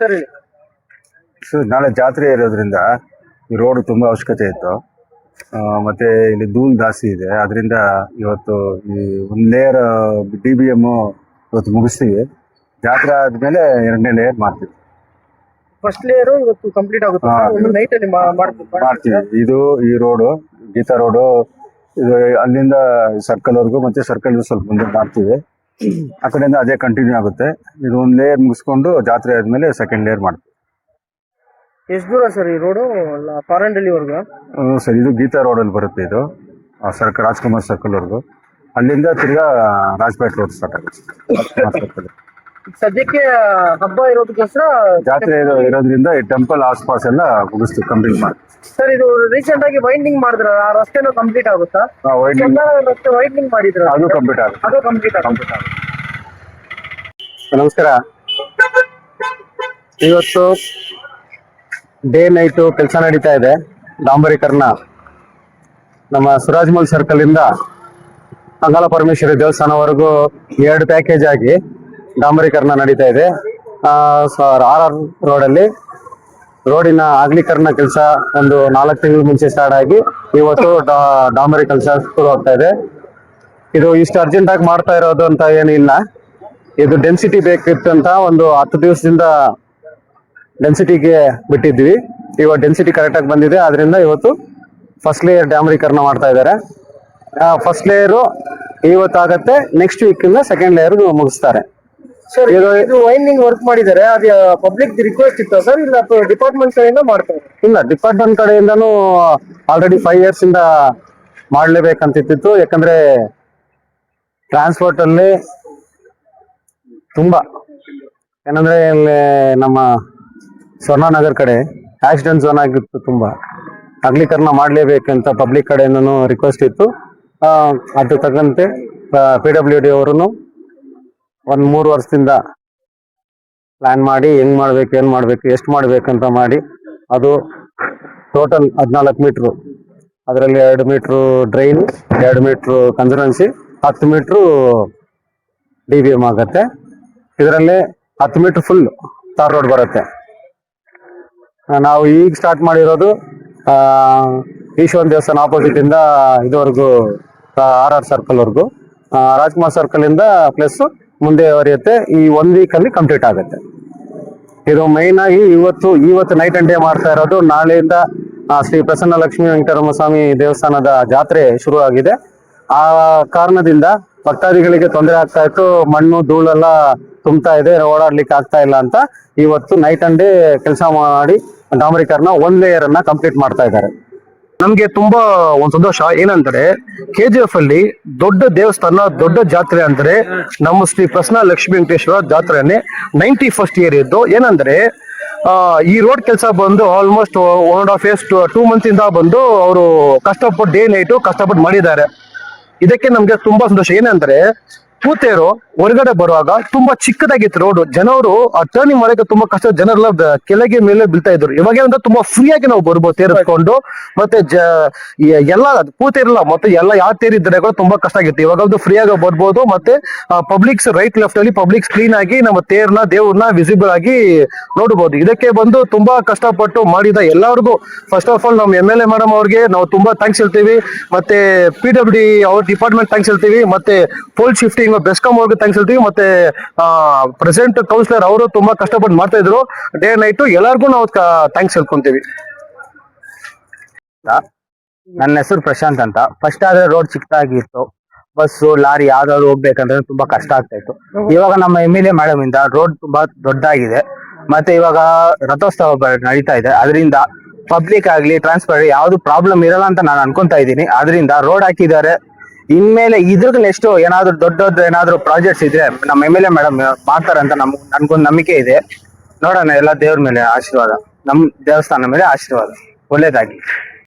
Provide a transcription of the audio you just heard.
ಸರಿ. ನಾಳೆ ಜಾತ್ರೆ ಇರೋದ್ರಿಂದ ಈ ರೋಡ್ ತುಂಬಾ ಅವಶ್ಯಕತೆ ಇತ್ತು. ಮತ್ತೆ ಇಲ್ಲಿ ಧೂಳು ಜಾಸ್ತಿ ಇದೆ, ಅದರಿಂದ ಇವತ್ತು ಈ ಒಂದು ಲೇಯರ್ DBM ಇವತ್ತು ಮುಗಿಸ್ತೀವಿ. ಜಾತ್ರೆ ಆದ್ಮೇಲೆ 2ನೇ ಲೇಯರ್ ಮಾಡ್ತೀವಿ. ಫಸ್ಟ್ ಲೇಯರ್ ಇವತ್ತು ಕಂಪ್ಲೀಟ್ ಆಗುತ್ತೆ. ಒಂದು ನೈಟ್ ಅಲ್ಲಿ ಮಾಡ್ತೀವಿ. ಇದು ಈ ರೋಡು ಗೀತಾ ರೋಡು, ಇದು ಅಲ್ಲಿಂದ ಸರ್ಕಲ್ ವರ್ಗು, ಮತ್ತೆ ಸರ್ಕಲ್ ಸ್ವಲ್ಪ ಮುಂದೆ ಮಾಡ್ತೀವಿ. ಆ ಕಡೆಯಿಂದ ಅದೇ ಕಂಟಿನ್ಯೂ ಆಗುತ್ತೆ. ಇದು ಒಂದು ಲೇಯರ್ ಮುಗಿಸ್ಕೊಂಡು ಜಾತ್ರೆ ಆದ್ಮೇಲೆ 2nd ಲೇಯರ್ ಮಾಡ್ತೀವಿ. ಎಷ್ಟು ದೂರ ಸರ್ ಈ ರೋಡು? ಪಾರಂಡಳ್ಳಿವರೆಗೂ ಸರ್, ಇದು ಗೀತಾ ರೋಡಲ್ಲಿ ಬರುತ್ತೆ. ಇದು ರಾಜ್ಕುಮಾರ್ ಸರ್ಕಲ್ ವರ್ಗು, ಅಲ್ಲಿಂದ ತಿರ್ಗಾ ರಾಜ್ಪೇಟ್ ರೋಡ್ ಸ್ಟಾರ್ಟ್ ಆಗುತ್ತೆ. ಸದ್ಯಕ್ಕೆ ಹಬ್ಬ ಇರೋದಕ್ಕೋಸ್ಕರ ಜಾತ್ರೆ ಇರೋದ್ರಿಂದ ಈ ಟೆಂಪಲ್ ಆಸ್ಪಾಸ್ ಎಲ್ಲ ಮುಗಿಸ್ತೀವಿ, ಕಂಪ್ಲೀಟ್ ಮಾಡಿ. ಸರ್, ಇದು ರೀಸೆಂಟ್ ಆಗಿ ವೈಂಡಿಂಗ್ ಮಾಡಿದ್ರ, ಆ ರಸ್ತೆನೂ ಕಂಪ್ಲೀಟ್ ಆಗುತ್ತಾ? ರಸ್ತೆ ವೈಂಡಿಂಗ್ ಮಾಡಿದ್ರ, ಅದು ಕಂಪ್ಲೀಟ್ ಆಗುತ್ತೆ. ಅದು ಕಂಪ್ಲೀಟ್ ಆಗುತ್ತೆ. ನಮಸ್ಕಾರ. ಇವತ್ತು ಡೇ ನೈಟು ಕೆಲಸ ನಡೀತಾ ಇದೆ. ಡಾಂಬರೀಕರಣ ನಮ್ಮ ಸುರಾಜ್ಮಲ್ ಸರ್ಕಲ್ ಇಂದ ಅಂಗಾಲ ಪರಮೇಶ್ವರಿ ದೇವಸ್ಥಾನವರೆಗೂ 2 ಪ್ಯಾಕೇಜ್ ಆಗಿ ಡಾಂಬರೀಕರಣ ನಡೀತಾ ಇದೆ. RR ರೋಡಲ್ಲಿ ರೋಡಿನ ಅಗಲೀಕರಣ ಕೆಲಸ ಒಂದು 4 ತಿಂಗಳ ಮುಂಚೆ ಸ್ಟಾರ್ಟ್ ಆಗಿ ಇವತ್ತು ಡಾಂಬರಿ ಕೆಲಸ ಶುರು ಆಗ್ತಾ ಇದೆ. ಇದು ಇಷ್ಟು ಅರ್ಜೆಂಟ್ ಆಗಿ ಮಾಡ್ತಾ ಇರೋದು ಅಂತ ಏನಿಲ್ಲ. ಇದು ಡೆನ್ಸಿಟಿ ಬೇಕಿತ್ತು ಅಂತ ಒಂದು 10 ದಿವಸದಿಂದ ಡೆನ್ಸಿಟಿಗೆ ಬಿಟ್ಟಿದ್ವಿ. ಇವಾಗ ಡೆನ್ಸಿಟಿ ಕರೆಕ್ಟ್ ಆಗಿ ಬಂದಿದೆ, ಆದ್ರಿಂದ ಇವತ್ತು ಫಸ್ಟ್ ಲೇಯರ್ ಡಾಂಬರೀಕರಣ ಮಾಡ್ತಾ ಇದ್ದಾರೆ. ಫಸ್ಟ್ ಲೇಯರು ಇವತ್ತಾಗತ್ತೆ, ನೆಕ್ಸ್ಟ್ ವೀಕ್ ಇಂದ 2nd ಲೇಯರ್ ಮುಗಿಸ್ತಾರೆ. ಸರ್, ಇದು ವೈಂಡಿಂಗ್ ವರ್ಕ್ ಮಾಡಿದ್ದಾರೆ, ಅದು ಪಬ್ಲಿಕ್ ರಿಕ್ವೆಸ್ಟ್ ಇತ್ತು ಸರ್, ಇಲ್ಲ ಡಿಪಾರ್ಟ್ಮೆಂಟ್ ಕಡೆಯಿಂದ ಮಾಡ್ತಾರೆ? ಇಲ್ಲ, ಡಿಪಾರ್ಟ್ಮೆಂಟ್ ಕಡೆಯಿಂದನೂ ಆಲ್ರೆಡಿ 5 years ಇಂದ ಮಾಡ್ಲೇಬೇಕಂತಿತ್ತು. ಯಾಕಂದ್ರೆ ಟ್ರಾನ್ಸ್ಪೋರ್ಟ್ ಅಲ್ಲಿ ತುಂಬಾ ಏನಂದ್ರೆ ಇಲ್ಲಿ ನಮ್ಮ ಸ್ವರ್ಣನಗರ್ ಕಡೆ ಆಕ್ಸಿಡೆಂಟ್ ಝೋನ್ ಆಗಿತ್ತು. ತುಂಬಾ ಅಗಲೀಕರಣ ಮಾಡ್ಲೇಬೇಕಂತ ಪಬ್ಲಿಕ್ ಕಡೆಯಿಂದನೂ ರಿಕ್ವೆಸ್ಟ್ ಇತ್ತು. ಅದ್ರ ತಕ್ಕಂತೆ PWD ಅವರು ಒಂದು 3 ವರ್ಷದಿಂದ ಪ್ಲಾನ್ ಮಾಡಿ ಹೆಂಗ್ ಮಾಡ್ಬೇಕು, ಏನ್ ಮಾಡ್ಬೇಕು, ಎಷ್ಟು ಮಾಡ್ಬೇಕಂತ ಮಾಡಿ ಅದು ಟೋಟಲ್ 14 ಮೀಟ್ರು, ಅದರಲ್ಲಿ 2 metre drain, 2 metre conservancy, 10 metre DBM ಆಗತ್ತೆ. ಇದರಲ್ಲಿ 10 ಮೀಟ್ರ್ ಫುಲ್ ತಾರ್ ರೋಡ್ ಬರುತ್ತೆ. ನಾವು ಈಗ ಸ್ಟಾರ್ಟ್ ಮಾಡಿರೋದು ಈಶ್ವರನ್ ದೇವಸ್ಥಾನ ಆಪೋಸಿಟ್ ಇಂದ ಇದುವರೆಗೂ RR ಸರ್ಕಲ್ ವರ್ಗು, ರಾಜ್ಕುಮಾರ್ ಸರ್ಕಲ್ ಇಂದ ಪ್ಲಸ್ ಮುಂದೆ ಹೊರೆಯುತ್ತೆ. ಈ 1 ವೀಕ್ ಅಲ್ಲಿ ಕಂಪ್ಲೀಟ್ ಆಗುತ್ತೆ. ಇದು ಮೈನ್ ಆಗಿ ಇವತ್ತು ನೈಟ್ ಅಂಡ್ ಡೇ ಮಾಡ್ತಾ ಇರೋದು. ನಾಳೆಯಿಂದ ಶ್ರೀ ಪ್ರಸನ್ನ ಲಕ್ಷ್ಮೀ ವೆಂಕಟರಮಣ ಸ್ವಾಮಿ ದೇವಸ್ಥಾನದ ಜಾತ್ರೆ ಶುರು ಆಗಿದೆ. ಆ ಕಾರಣದಿಂದ ಭಕ್ತಾದಿಗಳಿಗೆ ತೊಂದರೆ ಆಗ್ತಾ ಇತ್ತು, ಮಣ್ಣು ಧೂಳೆಲ್ಲ ತುಂಬ್ತಾ ಇದೆ, ಓಡಾಡ್ಲಿಕ್ಕೆ ಆಗ್ತಾ ಇಲ್ಲ ಅಂತ ಇವತ್ತು ನೈಟ್ ಅಂಡ್ ಡೇ ಕೆಲಸ ಮಾಡಿ ಡಾಂಬರೀಕರಣ 1 ಲೇಯರ್ ಅನ್ನ ಕಂಪ್ಲೀಟ್ ಮಾಡ್ತಾ ಇದ್ದಾರೆ. ನಮ್ಗೆ ತುಂಬಾ ಒಂದು ಸಂತೋಷ ಏನಂದ್ರೆ KGF ಅಲ್ಲಿ ದೊಡ್ಡ ದೇವಸ್ಥಾನ, ದೊಡ್ಡ ಜಾತ್ರೆ ಅಂದ್ರೆ ನಮ್ಮ ಶ್ರೀ ಪ್ರಸನ್ನ ಲಕ್ಷ್ಮೀ ವೆಂಕಟೇಶ್ವರ ಜಾತ್ರೆನೇ 91st ಇಯರ್ ಇದ್ದು. ಏನಂದ್ರೆ ಈ ರೋಡ್ ಕೆಲಸ ಬಂದು ಆಲ್ಮೋಸ್ಟ್ 1.5 years 2 months ಇಂದ ಬಂದು ಅವರು ಕಷ್ಟಪಟ್ಟು ಡೇ ನೈಟು ಕಷ್ಟಪಟ್ಟು ಮಾಡಿದ್ದಾರೆ. ಇದಕ್ಕೆ ನಮ್ಗೆ ತುಂಬಾ ಸಂತೋಷ. ಏನಂದ್ರೆ ಪೂತೇರು ಹೊರಗಡೆ ಬರುವಾಗ ತುಂಬಾ ಚಿಕ್ಕದಾಗಿತ್ತು ರೋಡ್, ಜನರು ಆ ಟರ್ನಿಂಗ್ ಮಾಡಕ್ಕೆ ತುಂಬಾ ಕಷ್ಟ, ಜನರೆಲ್ಲ ಕೆಳಗೆ ಮೇಲೆ ಬೀಳ್ತಾ ಇದ್ರು. ಇವಾಗ ಏನಂದ್ರೆ ತುಂಬಾ ಫ್ರೀ ಆಗಿ ನಾವು ಬರ್ಬೋದು ತೇರಿಸ್ಕೊಂಡು. ಮತ್ತೆ ಎಲ್ಲ ಪೂತೇರಿಲ್ಲ, ಮತ್ತೆ ಎಲ್ಲ ಯಾವ ತೇರಿದ್ರೆ ಕೂಡ ತುಂಬಾ ಕಷ್ಟ ಆಗಿತ್ತು. ಇವಾಗ ಫ್ರೀ ಆಗಿ ಬರ್ಬೋದು. ಮತ್ತೆ ಪಬ್ಲಿಕ್ಸ್ ರೈಟ್ ಲೆಫ್ಟ್ ಅಲ್ಲಿ ಪಬ್ಲಿಕ್ಸ್ ಕ್ಲೀನ್ ಆಗಿ ನಮ್ಮ ತೇರ್ನ ದೇವ್ರನ್ನ ವಿಸಿಬಲ್ ಆಗಿ ನೋಡಬಹುದು. ಇದಕ್ಕೆ ಬಂದು ತುಂಬಾ ಕಷ್ಟಪಟ್ಟು ಮಾಡಿದ ಎಲ್ಲರಿಗೂ ಫಸ್ಟ್ ಆಫ್ ಆಲ್ ನಮ್ಮ MLA ಮೇಡಮ್ ಅವ್ರಿಗೆ ನಾವು ತುಂಬಾ ಥ್ಯಾಂಕ್ಸ್ ಹೇಳ್ತೀವಿ. ಮತ್ತೆ PWD ಅವ್ರ ಡಿಪಾರ್ಟ್ಮೆಂಟ್ ಥ್ಯಾಂಕ್ಸ್ ಹೇಳ್ತೀವಿ. ಮತ್ತೆ ಪೋಲ್ ಶಿಫ್ಟಿಂಗ್ ಬೆಸ್ಕಾಂ ಅವ್ರಿಗೆ ಥ್ಯಾಂಕ್ಸ್ ಹೇಳ್ತೀವಿ. ಮತ್ತೆ ಪ್ರೆಸಿಡೆಂಟ್ ಕೌನ್ಸಿಲರ್ ಅವರು ತುಂಬಾ ಕಷ್ಟಪಟ್ಟು ಮಾಡ್ತಾ ಇದ್ರು ಡೇ ನೈಟ್. ಎಲ್ಲರಿಗೂ ನಾವು ಥ್ಯಾಂಕ್ಸ್ ಹೇಳ್ಕೊಂತೀವಿ. ನನ್ನ ಹೆಸರು ಪ್ರಶಾಂತ್ ಅಂತ. ಫಸ್ಟ್ ಆದ್ರೆ ರೋಡ್ ಚಿಕ್ಕದಾಗಿತ್ತು, ಬಸ್ಸು ಲಾರಿ ಯಾವ್ದಾದ್ರು ಹೋಗ್ಬೇಕಂದ್ರೆ ತುಂಬಾ ಕಷ್ಟ ಆಗ್ತಾ ಇತ್ತು. ಇವಾಗ ನಮ್ಮ MLA ಮೇಡಮ್ ಇಂದ ರೋಡ್ ತುಂಬಾ ದೊಡ್ಡದಾಗಿದೆ. ಮತ್ತೆ ಇವಾಗ ರಥೋತ್ಸವ ನಡೀತಾ ಇದೆ, ಅದರಿಂದ ಪಬ್ಲಿಕ್ ಆಗ್ಲಿ ಟ್ರಾನ್ಸ್ಪೋರ್ಟ್ ಯಾವ್ದು ಪ್ರಾಬ್ಲಮ್ ಇರಲ್ಲ ಅಂತ ನಾನು ಅನ್ಕೊಂತಾ ಇದ್ದೀನಿ. ಅದರಿಂದ ರೋಡ್ ಹಾಕಿದ್ದಾರೆ. ಇನ್ಮೇಲೆ ಇದ್ರಿಗೆ ನೆಕ್ಸ್ಟ್ ಏನಾದ್ರು ದೊಡ್ಡ ಏನಾದ್ರು ಪ್ರಾಜೆಕ್ಟ್ಸ್ ಇದ್ರೆ ನಮ್ಮ MLA ಮೇಡಮ್ ಮಾಡ್ತಾರಂತ ನನ್ಗೊಂದು ನಂಬಿಕೆ ಇದೆ. ನೋಡೋಣ, ಎಲ್ಲ ದೇವ್ರ ಮೇಲೆ ಆಶೀರ್ವಾದ, ನಮ್ ದೇವಸ್ಥಾನ ಮೇಲೆ ಆಶೀರ್ವಾದ. ಒಳ್ಳೇದಾಗಿ.